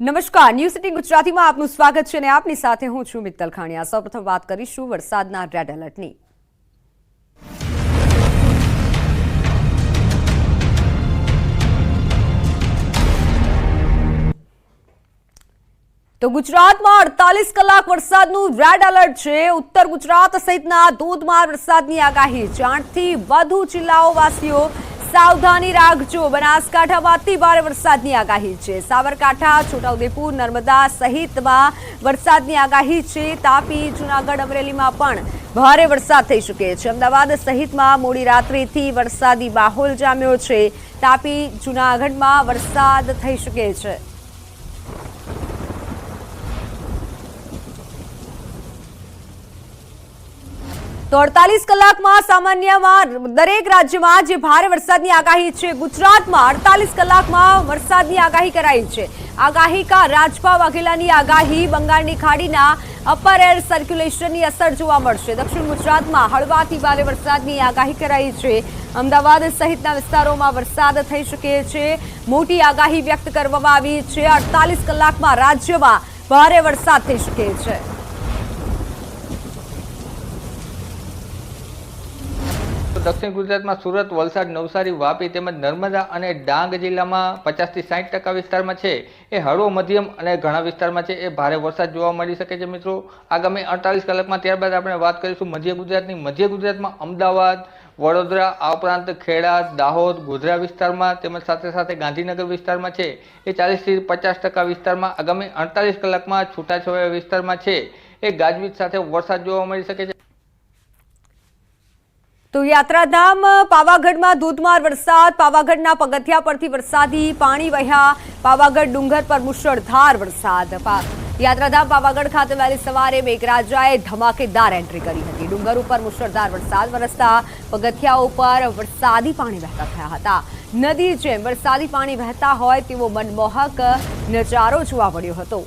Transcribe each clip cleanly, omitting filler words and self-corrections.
નમસ્કાર, news city ગુજરાતીમાં આપનું સ્વાગત છે અને આપની સાથે હું છું મિત્તલ ખાણિયા। સૌપ્રથમ વાત કરીશું વરસાદના રેડ એલર્ટની। તો ગુજરાતમાં 48 કલાક વરસાદનું રેડ એલર્ટ છે। ઉત્તર ગુજરાત સહિતના ધોધમાર વરસાદની આગાહી છે। 8થી વધુ જિલ્લાઓવાસીઓ સાવધાની રાખજો। બનાસકાંઠામાં અતિ ભારે વરસાદની આગાહી છે। સાબરકાંઠા, છોટાઉદેપુર, નર્મદા સહિતમાં વરસાદની આગાહી છે। તાપી, જૂનાગઢ, અમરેલીમાં પણ ભારે વરસાદ થઈ શકે છે। અમદાવાદ સહિતમાં મોડી રાત્રિથી વરસાદી માહોલ જામ્યો છે। તાપી, જૂનાગઢમાં વરસાદ થઈ શકે છે। તો 48 કલાકમાં સામાન્યમાં દરેક રાજ્યમાં જે ભારે વરસાદની આગાહી છે, ગુજરાતમાં 48 કલાકમાં વરસાદની આગાહી કરાઈ છે। આગાહીકાર રાજભા વાઘેલાની આગાહી બંગાળની ખાડીના અપર એર સર્ક્યુલેશનની અસર જોવા મળશે। દક્ષિણ ગુજરાતમાં હળવાથી ભારે વરસાદની આગાહી કરાઈ છે। અમદાવાદ સહિતના વિસ્તારોમાં વરસાદ થઈ શકે છે। મોટી આગાહી વ્યક્ત કરવામાં આવી છે। 48 કલાકમાં રાજ્યમાં ભારે વરસાદ થઈ શકે છે। દક્ષિણ ગુજરાતમાં સુરત, વલસાડ, નવસારી, વાપી તેમજ નર્મદા અને ડાંગ જિલ્લામાં 50 થી 60% વિસ્તારમાં છે એ હળવો મધ્યમ અને ઘણા વિસ્તારમાં છે એ ભારે વરસાદ જોવા મળી શકે છે। મિત્રો, આગામી 48 કલાકમાં ત્યારબાદ આપણે વાત કરીશું મધ્ય ગુજરાતની। મધ્ય ગુજરાતમાં અમદાવાદ, વડોદરા, આ ઉપરાંત ખેડા, દાહોદ, ગોધરા વિસ્તારમાં તેમજ સાથે સાથે ગાંધીનગર વિસ્તારમાં છે એ 40 થી 50% વિસ્તારમાં આગામી 48 કલાકમાં છૂટાછવાયા વિસ્તારમાં છે એ ગાજવીજ સાથે વરસાદ જોવા મળી શકે છે। તો યાત્રાધામ પાવાગઢમાં ધોધમાર વરસાદ। પાવાગઢના પગથિયા પરથી વરસાદી પાણી વહ્યા। પાવાગઢ ડુંગર પર મુશળધાર વરસાદ। યાત્રાધામ પાવાગઢ ખાતે વહેલી સવારે મેઘરાજાએ ધમાકેદાર એન્ટ્રી કરી હતી। ડુંગર ઉપર મુશળધાર વરસાદ વરસતા પગથિયાઓ પર વરસાદી પાણી વહેતા થયા હતા। નદી જેમ વરસાદી પાણી વહેતા હોય તેવો મનમોહક નજારો જોવા મળ્યો હતો।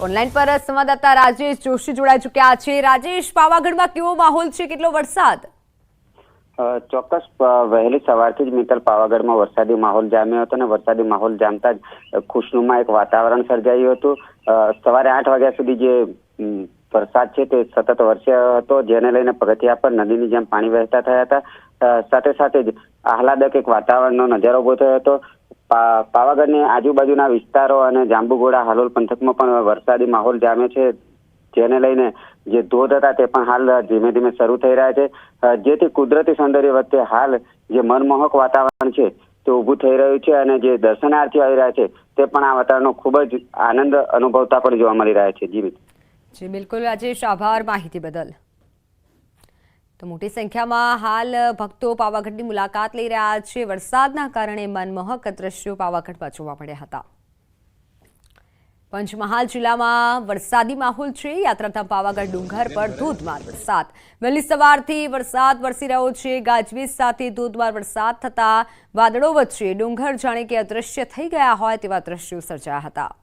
ઓનલાઈન પર સંવાદદાતા રાજેશ જોશી જોડાઈ ચૂક્યા છે। રાજેશ, પાવાગઢમાં કેવો માહોલ છે, કેટલો વરસાદ? ચોક્કસ વહેલી સવારથી જ મિત્તલ પાવાગઢમાં વરસાદી માહોલ જામ્યો હતો અને વરસાદી માહોલ જામતા જ ખુશનુમા એક વાતાવરણ સર્જાયું હતું। સવારે 8 વાગ્યા સુધી જે વરસાદ છે તે સતત વરસ્યો હતો, જેને લઈને પગથિયા પર નદીની જેમ પાણી વહેતા થયા હતા। સાથે સાથે જ આહલાદક એક વાતાવરણનો નજારો ઉભો થયો હતો। પાવાગઢની આજુબાજુના વિસ્તારો અને જાંબુઘોડા, હાલોલ પંથકમાં પણ વરસાદી માહોલ જામ્યો છે, જેને લઈને જે ધોધ હતા તે પણ હાલ ધીમે ધીમે શરૂ થઈ રહ્યા છે। જેથી કુદરતી સૌંદર્ય વચ્ચે હાલ જે મનમોહક વાતાવરણ છે તે ઊભું થઈ રહ્યું છે અને જે દર્શનાર્થીઓ આવી રહ્યા છે તે પણ આ વાતાવરણનો ખૂબ જ આનંદ અનુભવતા પણ જોવા મળી રહ્યા છે। જી બિલકુલ રાજેશ, આભાર માહિતી બદલ। તો મોટી સંખ્યામાં હાલ ભક્તો પાવાગઢની મુલાકાત લઈ રહ્યા છે। વરસાદના કારણે મનમોહક દ્રશ્યો પાવાગઢમાં જોવા મળ્યા હતા। પંચમહાલ જિલ્લામાં વરસાદી માહોલ છે। યાત્રાધામ પાવાગઢ ડુંગર પર ધોધમાર વરસાદ। વહેલી સવારથી વરસાદ વરસી રહ્યો છે। ગાજવીજ સાથે ધોધમાર વરસાદ થતા વાદળો વચ્ચે ડુંગર જાણે કે અદૃશ્ય થઈ ગયા હોય તેવા દ્રશ્યો સર્જાયા હતા।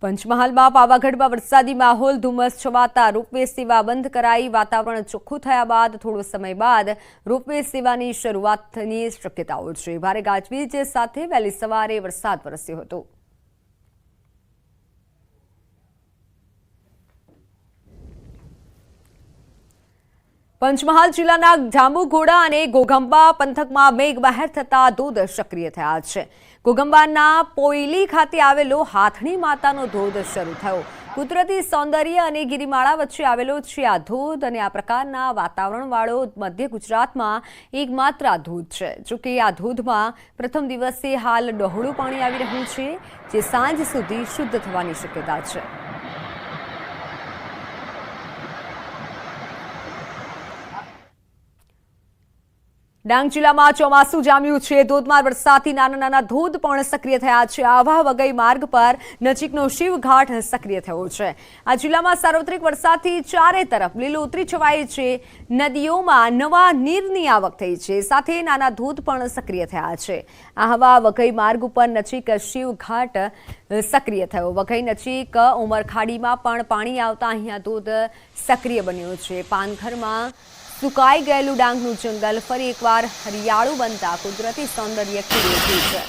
પંચમહાલમાં પાવાગઢમાં વરસાદી માહોલ। ધુમ્મસ છવાતા રોપવે સેવા બંધ કરાઈ। વાતાવરણ ચોખ્ખું થયા બાદ થોડો સમય બાદ રોપવે સેવાની શરૂઆતની શક્યતાઓ છે। ભારે ગાજવીજ સાથે વહેલી સવારે વરસાદ વરસ્યો હતો। પંચમહાલ જિલ્લાના જાંબુઘોડા અને ઘોઘંબા પંથકમાં મેઘમહેર થતા ધોધ સક્રિય થયા છે। ઘોઘંબાના પોઈલી ખાતે આવેલો હાથણી માતાનો ધોધ શરૂ થયો। કુદરતી સૌંદર્ય અને ગિરિમાળા વચ્ચે આવેલો છે આ ધોધ અને આ પ્રકારના વાતાવરણવાળો મધ્ય ગુજરાતમાં એકમાત્ર આ ધોધ છે। જોકે આ ધોધમાં પ્રથમ દિવસે હાલ ડહોળું પાણી આવી રહ્યું છે, જે સાંજ સુધી શુદ્ધ થવાની શક્યતા છે। ડાંગ જિલ્લામાં ચોમાસું જામ્યું છે. ધોધમાર વરસાદથી નાના નાના ધોધ પણ સક્રિય થયા છે. આવા વઘઈ માર્ગ પર નજીકનો શિવઘાટ સક્રિય થયો છે. આ જિલ્લામાં સાર્વત્રિક વરસાદથી ચારે તરફ લીલોતરી છવાઈ છે. નદીઓમાં નવા નીરની આવક થઈ છે. સાથે નાના ધોધ પણ સક્રિય થયા છે. આવા વઘઈ માર્ગ ઉપર નજીક શિવઘાટ સક્રિય થયો. વઘઈ નજીક ઉમરખાડીમાં પણ પાણી આવતા અહીંયા ધોધ સક્રિય બન્યો છે. પાનઘરમાં સુકાઈ ગયેલું ડાંગનું જંગલ ફરી એકવાર હરિયાળું બનતા કુદરતી સૌંદર્ય ખીલી ઉઠ્યું છે.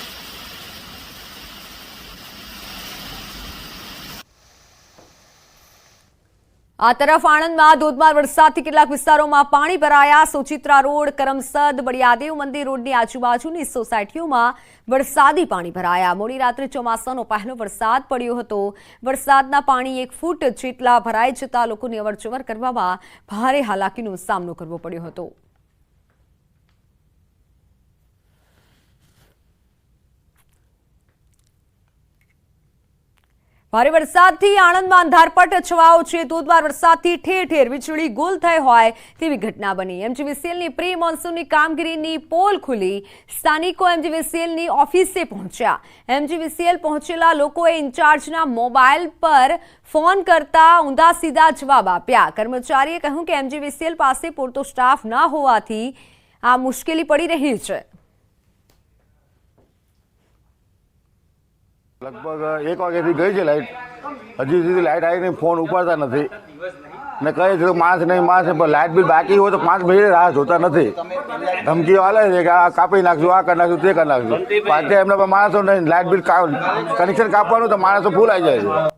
આ તરફ આણંદમાં ધોધમાર વરસાદથી કેટલાક વિસ્તારોમાં પાણી ભરાયા. સોચિત્રા રોડ, કરમસદ, બળિયાદેવ મંદિર રોડની આજુબાજુની સોસાયટીઓમાં વરસાદી પાણી ભરાયા. મોડી રાત્રે ચોમાસાનો પહેલો વરસાદ પડ્યો હતો. વરસાદના પાણી 1 ફૂટ જેટલા ભરાઈ જતા લોકોને અવરજવર કરવામાં ભારે હાલાકીનો સામનો કરવો પડ્યો હતો. ભારે વરસાદથી આણંદમાં અંધારપટ છવાયો છે. ધોધમાર વરસાદથી ઠેર ઠેર વીજળી ગુલ થઈ હોય તેવી ઘટના બની. એમજીવીસીએલની પ્રી મોન્સૂનની કામગીરીની પોલ ખુલી. સ્થાનિકો એમજીવીસીએલની ઓફિસે પહોંચ્યા. એમજીવીસીએલ પહોંચેલા લોકોએ ઇન્ચાર્જના મોબાઈલ પર ફોન કરતા ઊંધા સીધા જવાબ આપ્યા. કર્મચારીએ કહ્યું કે એમજીવીસીએલ પાસે પૂરતો સ્ટાફ ન હોવાથી આ મુશ્કેલી પડી રહી છે. લગભગ 1 વાગ્યાથી ગઈ છે લાઇટ. હજી સુધી લાઇટ આવી નહીં, ફોન ઉપાડતા નથી ને કહે છે માણસ નહીં માણસ, પણ લાઇટ બિલ બાકી હોય તો 5 મિનિટ રાહ જોતા નથી. ધમકીઓ આલે છે કે આ કાપી નાખશું, આ કરી નાખશું, તે કરી નાખશું. પાછા એમના પર માણસો નહીં, લાઇટ બિલ કનેક્શન કાપવાનું તો માણસો ફૂલાઈ જાય છે.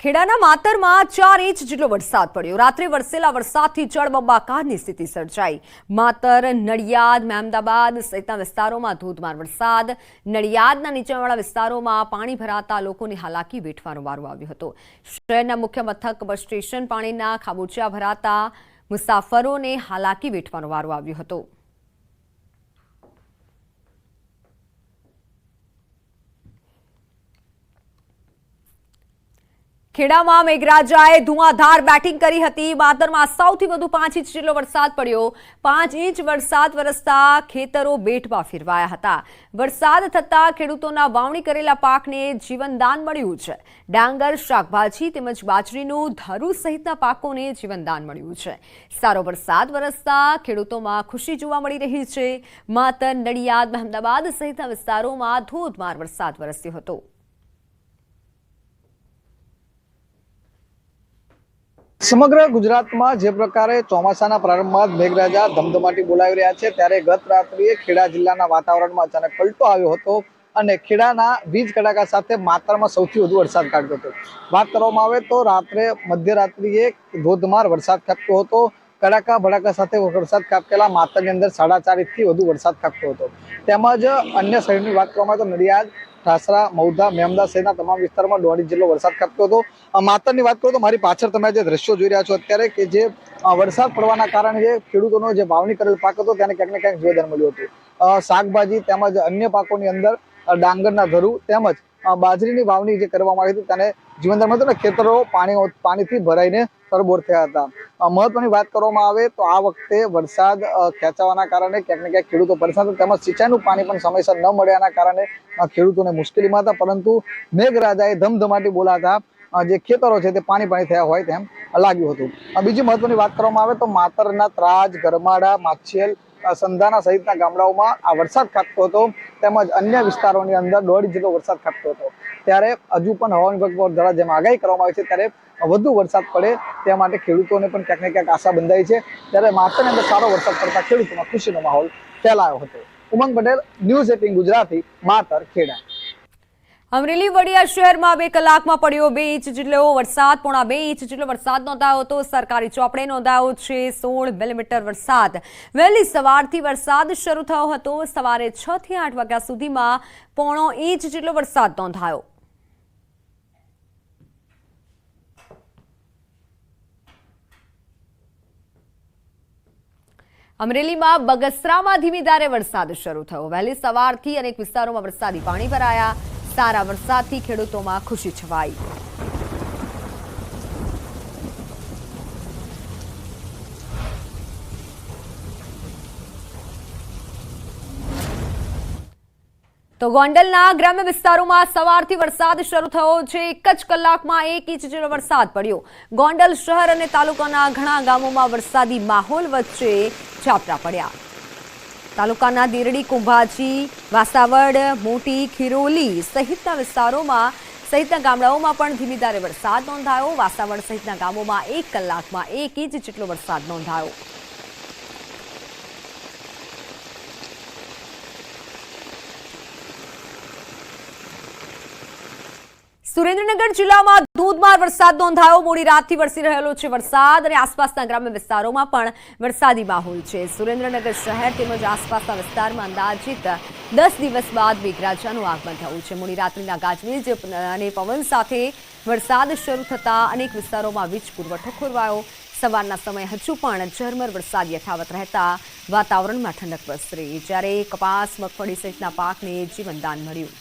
ખેડાના માતરમાં 4 ઇંચ જેટલો વરસાદ પડ્યો. રાત્રે વરસેલા વરસાદથી જળબંબાકારની સ્થિતિ સર્જાઈ. માતર, નડિયાદ, મહેમદાબાદ સહિતના વિસ્તારોમાં ધોધમાર વરસાદ. નડિયાદના નીચાણવાળા વિસ્તારોમાં પાણી ભરાતા લોકોની હાલાકી વેઠવાનો વારો આવ્યો હતો. શહેરના મુખ્ય મથક બસ સ્ટેશન પાણીના ખાબોચિયા ભરાતા મુસાફરોને હાલાકી વેઠવાનો વારો આવ્યો હતો. ખેડામાં મેઘરાજાએ ધુઆધાર બેટિંગ કરી હતી. માતરમાં સૌથી વધુ 5 ઇંચ જેટલો વરસાદ પડ્યો. 5 ઇંચ વરસાદ વરસતા ખેતરો બેટમાં ફેરવાયા હતા. વરસાદ થતાં ખેડૂતોના વાવણી કરેલા પાકને જીવનદાન મળ્યું છે. ડાંગર, શાકભાજી તેમજ બાજરીનું ધરું સહિતના પાકોને જીવનદાન મળ્યું છે. સારો વરસાદ વરસતા ખેડૂતોમાં ખુશી જોવા મળી રહી છે. માતર, નડિયાદ, મહેમદાબાદ સહિતના વિસ્તારોમાં ધોધમાર વરસાદ વરસ્યો હતો. સમગ્ર ગુજરાતમાં જે પ્રકારે ચોમાસાના પ્રારંભમાં જ મેઘરાજા ધમધમાટી બોલાવી રહ્યા છે, ત્યારે ગત રાત્રિએ ખેડા જિલ્લાના વાતાવરણમાં અચાનક પલટો આવ્યો હતો અને ખેડાના વીજ કડાકા સાથે માતરમાં સૌથી વધુ વરસાદ ખાબક્યો હતો. વાત કરવામાં આવે તો રાત્રે મધ્યરાત્રિએ ધોધમાર વરસાદ ખાબક્યો હતો. કડાકા ભડાકા સાથે વરસાદ ખાબકેલા માતરની અંદર 4.5 ઇંચથી વધુ વરસાદ ખાબક્યો હતો. તેમજ અન્ય શહેરની વાત કરવામાં આવે તો નડિયાદ, ઠાસરા, મૌધા, મેમદા સહિતના તમામ વિસ્તારોમાં 1.5 ઇંચ જેટલો વરસાદ ખાબક્યો હતો. માતરની વાત કરું તો મારી પાછળ તમે જે દ્રશ્યો જોઈ રહ્યા છો અત્યારે, કે જે વરસાદ પડવાના કારણે જે ખેડૂતોનો જે વાવણી કરેલ પાક હતો તેને ક્યાંક ને ક્યાંક જીવનદાન મળ્યું હતું. શાકભાજી તેમજ અન્ય પાકોની અંદર ડાંગરના ધરું તેમજ બાજરીની વાવણી જે કરવામાં આવી હતી તેને જીવનદાન મળ્યું અને ખેતરો પાણીથી ભરાઈને તરબોળ થયા હતા. મહત્વની વાત કરવામાં આવે તો આ વખતે વરસાદ ખેંચાવાના કારણે ક્યાંક ને ક્યાંક ખેડૂતો પરેશાન હતા. તેમજ સિંચાઈનું પાણી પણ સમયસર ન મળ્યાના કારણે ખેડૂતોને મુશ્કેલીમાં હતા. પરંતુ મેઘરાજાએ ધમધમાટી બોલાતા જે ખેતરો છે તે પાણી થયા હોય તેમ લાગ્યું હતું. બીજી મહત્વની વાત કરવામાં આવે તો માતરના ત્રાજ, ગરમાડા, માછિયલ, સંધાના સહિતના ગામડાઓમાં આ વરસાદ ખાબક્યો હતો. તેમજ અન્ય વિસ્તારોની અંદર 1.5 ઇંચ જેટલો વરસાદ ખાબક્યો હતો. ત્યારે હજુ પણ હવામાન વિભાગ દ્વારા જેમ આગાહી કરવામાં આવી છે ત્યારે વધુ વરસાદ પડે તે માટે ખેડૂતોને પણ ક્યાંક ને ક્યાંક આશા બંધાઈ છે. ત્યારે માતરની અંદર સારો વરસાદ પડતા ખેડૂતોમાં ખુશીનો માહોલ ફેલાયો હતો. ઉમંગ પટેલ, ન્યૂઝ 18 ગુજરાતી, માતર, ખેડા. અમરેલી વડિયા શહેરમાં 2 કલાકમાં પડ્યો 2 ઇંચ જેટલો વરસાદ. 1.5 ઇંચ જેટલો વરસાદ નોંધાયો હતો. સરકારી ચોપડે નોંધાયો છે 16 મિલીમીટર વરસાદ. વહેલી સવારથી વરસાદ શરૂ થયો હતો. સવારે 6 થી 8 વાગ્યા સુધીમાં 1.5 ઇંચ જેટલો વરસાદ નોંધાયો. અમરેલીમાં બગસરામાં ધીમી ધારે વરસાદ શરૂ થયો. વહેલી સવારથી અનેક વિસ્તારોમાં વરસાદી પાણી ભરાયા. સારા વરસાદથી ખેડૂતોમાં ખુશી છવાઈ. તો ગોંડલના ગ્રામ્ય વિસ્તારોમાં સવારથી વરસાદ શરૂ થયો છે। 1 જ કલાકમાં 1 ઇંચ જેટલો વરસાદ પડ્યો। ગોંડલ શહેર અને તાલુકાના ઘણા ગામોમાં વરસાદી માહોલ વચ્ચે ઝાપટા પડ્યા। તાલુકાના દેરડી, કુંભાજી, વાસાવડ, મોટી, ખીરોલી સહિતના વિસ્તારોમાં સહિતના ગામડાઓમાં પણ ધીમી ધારે વરસાદ નોંધાયો। વાસાવડ સહિતના ગામોમાં 1 કલાકમાં 1 ઇંચ જેટલો વરસાદ નોંધાયો। સુરેન્દ્રનગર જિલ્લામાં ધોધમાર વરસાદ નોંધાયો। મોડી રાતથી વરસી રહેલો છે વરસાદ અને આસપાસના ગ્રામ્ય વિસ્તારોમાં પણ વરસાદી માહોલ છે। સુરેન્દ્રનગર શહેર તેમજ આસપાસના વિસ્તારમાં અંદાજિત 10 દિવસ બાદ મેઘરાજાનું આગમન થયું છે। મોડી રાત્રિના ગાજવીજ અને પવન સાથે વરસાદ શરૂ થતા અનેક વિસ્તારોમાં વીજ પુરવઠો ખોરવાયો। સવારના સમયે હજુ પણ ઝરમર વરસાદ યથાવત રહેતા વાતાવરણમાં ઠંડક પ્રસરી, જ્યારે કપાસ, મગફળી સહિતના પાકને જીવનદાન મળ્યું।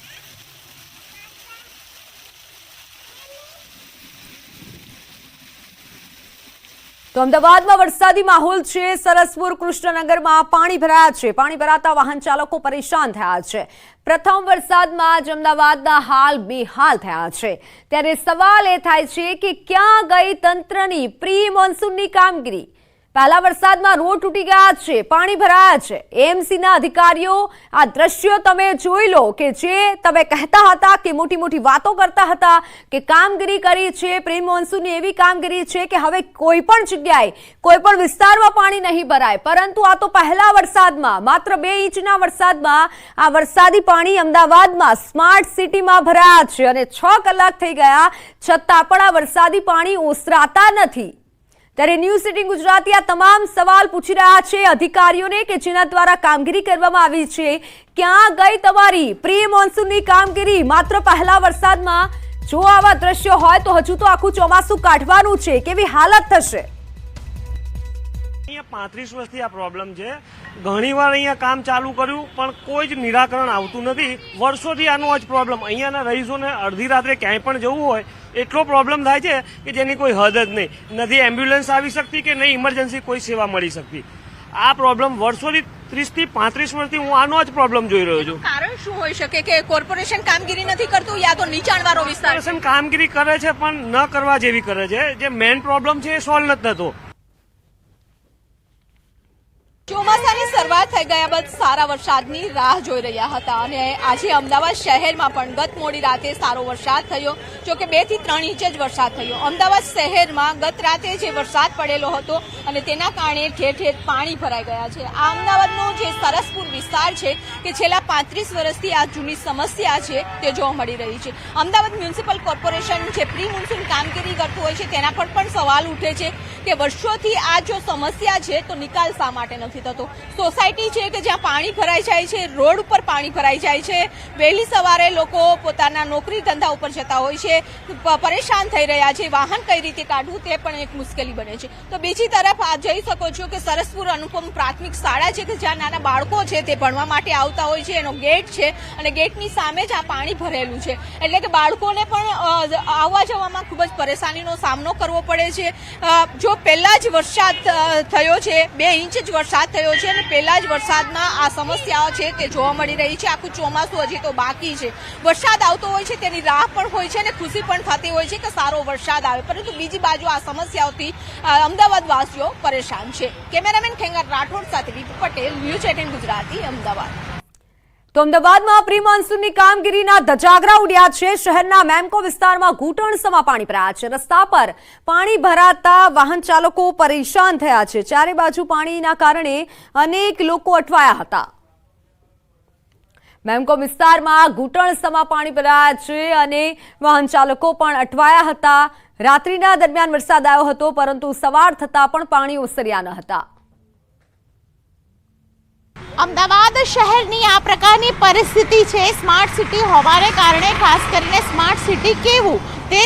તો અમદાવાદમાં વરસાદી માહોલ છે। સરસપુર, કૃષ્ણનગરમાં પાણી ભરાયા છે। પાણી ભરાતા વાહન ચાલકો પરેશાન થયા છે। પ્રથમ વરસાદમાં જ અમદાવાદના હાલ બેહાલ થયા છે। ત્યારે સવાલ એ થાય છે કે ક્યાં ગઈ તંત્રની પ્રી મોન્સૂનની કામગીરી? પહેલા વરસાદમાં રોડ તૂટી ગયા છે, પાણી ભરાયા છે। એએમસીના અધિકારીઓ, આ દ્રશ્યો તમે જોઈ લો કે જે તમે કહેતા હતા કે મોટી મોટી વાતો કરતા હતા કે કામગીરી કરી છે, પ્રી મોન્સૂનની એવી કામગીરી છે કે હવે કોઈ પણ જગ્યાએ કોઈ પણ વિસ્તારમાં પાણી નહીં ભરાય, પરંતુ આ તો પહેલા વરસાદમાં માત્ર 2 ઇંચના વરસાદમાં આ વરસાદી પાણી અમદાવાદમાં સ્માર્ટ સિટીમાં ભરાયા છે અને 6 કલાક થઈ ગયા છતાં પણ આ વરસાદી પાણી ઓસરાતા નથી। ત્યારે ન્યૂઝ 18 ગુજરાતી આ તમામ સવાલ પૂછી રહ્યા છે અધિકારીઓને કે જેના દ્વારા કામગીરી કરવામાં આવી છે। ક્યાં ગઈ તમારી પ્રી મોન્સૂનની કામગીરી? માત્ર પહેલા વરસાદમાં જો આવા દ્રશ્યો હોય તો હજુ તો આખું ચોમાસું કાઢવાનું છે, કેવી હાલત થશે? અહીંયા 35 વર્ષથી આ પ્રોબ્લેમ છે। ઘણીવાર અહીંયા કામ ચાલુ કર્યું પણ કોઈ જ નિરાકરણ આવતું નથી। વર્ષોથી આનો જ પ્રોબ્લેમ। અહીંયાના રહીશોને અડધી રાત્રે ક્યાંય પણ જવું હોય એટલો પ્રોબ્લેમ થાય છે કે જેની કોઈ હદ જ નહીં। નથી એમ્બ્યુલન્સ આવી શકતી કે નહીં ઇમરજન્સી કોઈ સેવા મળી શકતી। આ પ્રોબ્લેમ વર્ષોથી 30 થી 35 વર્ષથી હું આનો જ પ્રોબ્લેમ જોઈ રહ્યો છું। કારણ શું હોઈ શકે કે કોર્પોરેશન કામગીરી નથી કરતું યા તો નીચાણવાળો વિસ્તાર? કોર્પોરેશન કામગીરી કરે છે પણ ન કરવા જેવી કરે છે। જે મેઇન પ્રોબ્લેમ છે એ સોલ્વ નથી થતો। ચોમાસાની શરૂઆત થઈ ગયા બાદ સારા વરસાદની રાહ જોઈ રહ્યા હતા અને આજે અમદાવાદ શહેરમાં પણ ગત મોડી રાતે સારો વરસાદ થયો। જો કે 2 થી 3 ઇંચ જ વરસાદ થયો। અમદાવાદ શહેરમાં ગત રાતે જે વરસાદ પડેલો હતો અને તેના કારણે ઠેર ઠેર પાણી ભરાઈ ગયા છે। આ અમદાવાદનો જે સરસપુર વિસ્તાર છે કે છેલ્લા 35 વર્ષથી આ જૂની સમસ્યા છે તે જોવા મળી રહી છે। અમદાવાદ મ્યુનિસિપલ કોર્પોરેશન જે પ્રી મોન્સૂન કામગીરી કરતું હોય છે તેના પર પણ સવાલ ઉઠે છે કે વર્ષોથી આ જો સમસ્યા છે તો નિકાલ શા માટે નથી થતો? સોસાયટી છે કે જ્યાં પાણી ભરાઈ જાય છે, રોડ ઉપર પાણી ભરાઈ જાય છે, વહેલી સવારે લોકો પોતાના નોકરી ધંધા ઉપર જતા હોય છે, પરેશાન થઈ રહ્યા છે, વાહન કઈ રીતે કાઢવું તે પણ એક મુશ્કેલી બને છે। તો બીજી તરફ આ જોઈ શકો છો કે સરસપુર અનુપમ પ્રાથમિક શાળા છે કે જ્યાં નાના બાળકો છે તે ભણવા માટે આવતા હોય છે, એનો ગેટ છે અને ગેટની સામે જ આ પાણી ભરેલું છે, એટલે કે બાળકોને પણ આવવા જવામાં ખૂબ જ પરેશાનીનો સામનો કરવો પડે છે। જો પહેલા જ વરસાદ થયો છે, 2 ઇંચ જ વરસાદ થયો છે અને પહેલા જ વરસાદમાં આ સમસ્યાઓ છે તે જોવા મળી રહી છે। આખું ચોમાસું હજી તો બાકી છે। વરસાદ આવતો હોય છે તેની રાહ પણ હોય છે અને ખુશી પણ થતી હોય છે કે સારો વરસાદ આવે, પરંતુ બીજી બાજુ આ સમસ્યાઓથી અમદાવાદ વાસીઓ પરેશાન છે। કેમેરામેન ખેંગાર રાઠોડ સાથે દીપ પટેલ, ન્યૂઝ 18 ગુજરાતી, અમદાવાદ। તો અમદાવાદમાં પ્રી મોન્સૂનની કામગીરીના ધજાગરા ઉડ્યા છે। શહેરના મેમકો વિસ્તારમાં ઘૂંટણસમાં પાણી ભરાયા છે। રસ્તા પર પાણી ભરાતા વાહન ચાલકો પરેશાન થયા છે। ચારે બાજુ પાણીના કારણે અનેક લોકો અટવાયા હતા। મેમકો વિસ્તારમાં ઘૂંટણસમાં પાણી ભરાયા છે અને વાહન ચાલકો પણ અટવાયા હતા। રાત્રિના દરમિયાન વરસાદ આવ્યો હતો પરંતુ સવાર થતા પણ પાણી ઓસર્યા ન હતા। અમદાવાદ શહેરની આ પ્રકારની પરિસ્થિતિ છે। સ્માર્ટ સિટી હોવાને કારણે ખાસ કરીને સ્માર્ટ સિટી કેવું તે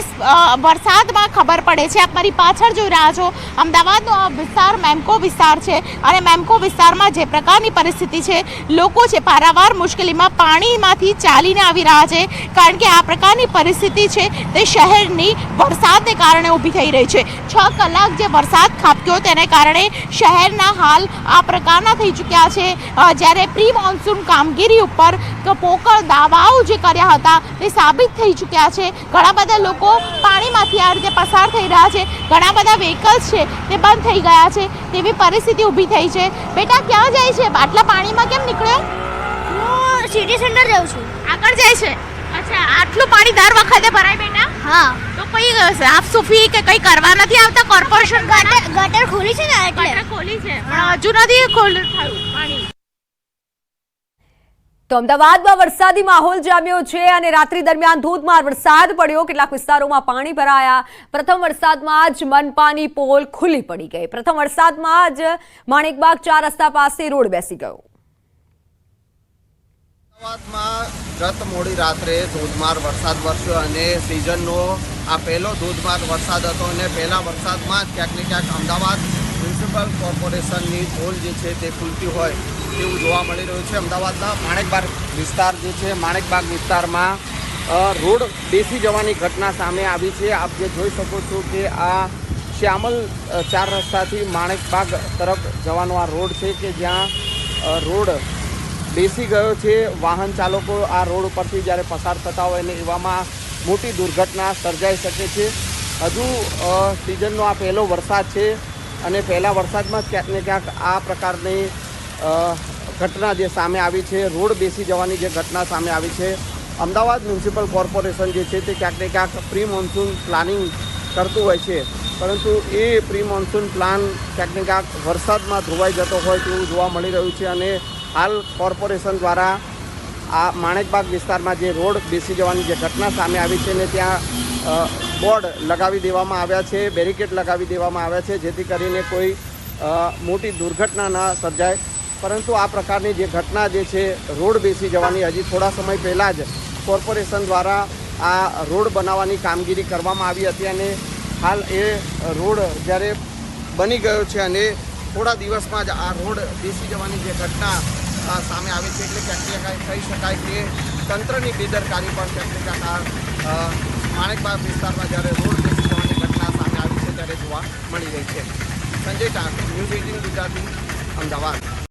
વરસાદમાં ખબર પડે છે. આપ મારી પાછળ જોઈ રહ્યા છો, અમદાવાદનો આ વિસ્તાર મેમકો વિસ્તાર છે અને મેમકો વિસ્તારમાં જે પ્રકારની પરિસ્થિતિ છે, લોકો છે પારાવાર મુશ્કેલીમાં પાણીમાંથી ચાલીને આવી રહ્યા છે, કારણ કે આ પ્રકારની પરિસ્થિતિ છે તે શહેરની વરસાદને કારણે ઊભી થઈ રહી છે. 6 કલાક જે વરસાદ ખાબક્યો તેને કારણે શહેરના હાલ આ પ્રકારના થઈ ચૂક્યા છે. જ્યારે પ્રી મોન્સૂન કામગીરી ઉપર પોકળ દાવાઓ જે કર્યા હતા તે સાબિત થઈ ચૂક્યા છે. ઘણા બધા લોકો પાણીમાંથી આ રીતે પસાર થઈ રહ્યા છે, ઘણા બધા વ્હીકલ્સ છે તે બંધ થઈ ગયા છે, તેવી પરિસ્થિતિ ઊભી થઈ છે. બેટા ક્યાં જાય છે? આટલા પાણીમાં કેમ નીકળ્યો? હું સિટી સેન્ટર જાઉં છું. આગળ જાય છે. અચ્છા, આટલું પાણી દર વખતે ભરાય બેટા? હા. તો કોઈ સાફ સુફી કે કંઈ કરવા નથી આવતા કોર્પોરેશન? ગટર ખોલી છે ને એટલે. ગટર ખોલી છે પણ હજુ નથી થયું પાણી. તો અમદાવાદમાં વરસાદી માહોલ જામ્યો છે અને રાત્રિ દરમિયાન ધોધમાર વરસાદ પડ્યો. કેટલાક વિસ્તારોમાં પાણી ભરાયા. પ્રથમ વરસાદમાં જ મનપાની પોલ ખુલ્લી પડી ગઈ. પ્રથમ વરસાદમાં જ માણેકબાગ 4 રસ્તા પાસે રોડ બેસી ગયો. અમદાવાદમાં ગત મોડી રાત્રે ધોધમાર વરસાદ વરસ્યો અને સિઝનનો આ પહેલો ધોધમાર વરસાદ હતો અને પહેલા વરસાદમાં જ ક્યાંક ને ક્યાંક અમદાવાદ મ્યુનિસિપલ કોર્પોરેશનની પોલ જે છે તે ખુલતી હોય તેવું જોવા મળી રહ્યું છે. અમદાવાદના માણેકબાગ વિસ્તાર જે છે, માણેકબાગ વિસ્તારમાં રોડ બેસી જવાની ઘટના સામે આવી છે. આપ જે જોઈ શકો છો કે આ શ્યામલ 4 રસ્તાથી માણેકબાગ તરફ જવાનો આ રોડ છે કે જ્યાં રોડ બેસી ગયો છે. વાહન ચાલકો આ રોડ ઉપરથી જ્યારે પસાર થતા હોય ને એવામાં મોટી દુર્ઘટના સર્જાઈ શકે છે. હજુ સિઝનનો આ પહેલો વરસાદ છે અને પહેલા વરસાદમાં જ ક્યાંક ને ક્યાંક આ પ્રકારની ઘટના જે સામે આવી છે, રોડ બેસી જવાની જે ઘટના સામે આવી છે. અમદાવાદ મ્યુનિસિપલ કોર્પોરેશન જે છે તે ક્યાંક ને ક્યાંક પ્રી મોન્સૂન પ્લાનિંગ કરતું હોય છે, પરંતુ એ પ્રી મોન્સૂન પ્લાન ક્યાંક ને ક્યાંક વરસાદમાં ધોવાઈ જતો હોય તેવું જોવા મળી રહ્યું છે. અને હાલ કોર્પોરેશન દ્વારા આ માણેકબાગ વિસ્તારમાં જે રોડ બેસી જવાની જે ઘટના સામે આવી છે ને ત્યાં બોર્ડ લગાવી દેવામાં આવ્યા છે, બેરિકેડ લગાવી દેવામાં આવ્યા છે, જેથી કરીને કોઈ મોટી દુર્ઘટના ન સર્જાય. પરંતુ આ પ્રકારની જે ઘટના જે છે રોડ બેસી જવાની, હજી થોડા સમય પહેલાં જ કોર્પોરેશન દ્વારા આ રોડ બનાવવાની કામગીરી કરવામાં આવી હતી અને હાલ એ રોડ જ્યારે બની ગયો છે અને થોડા દિવસમાં જ આ રોડ બેસી જવાની જે ઘટના સામે આવી છે, એટલે ક્યાંક ને ક્યાંક કહી શકાય કે તંત્રની બેદરકારી પણ ક્યાંક ને ક્યાંક આ માણેકબાગ વિસ્તારમાં જ્યારે રોડ બેસી જવાની ઘટના સામે આવી છે ત્યારે જોવા મળી રહી છે. સંજય ટાંક, ન્યૂઝ 18 ગુજરાતી, અમદાવાદ.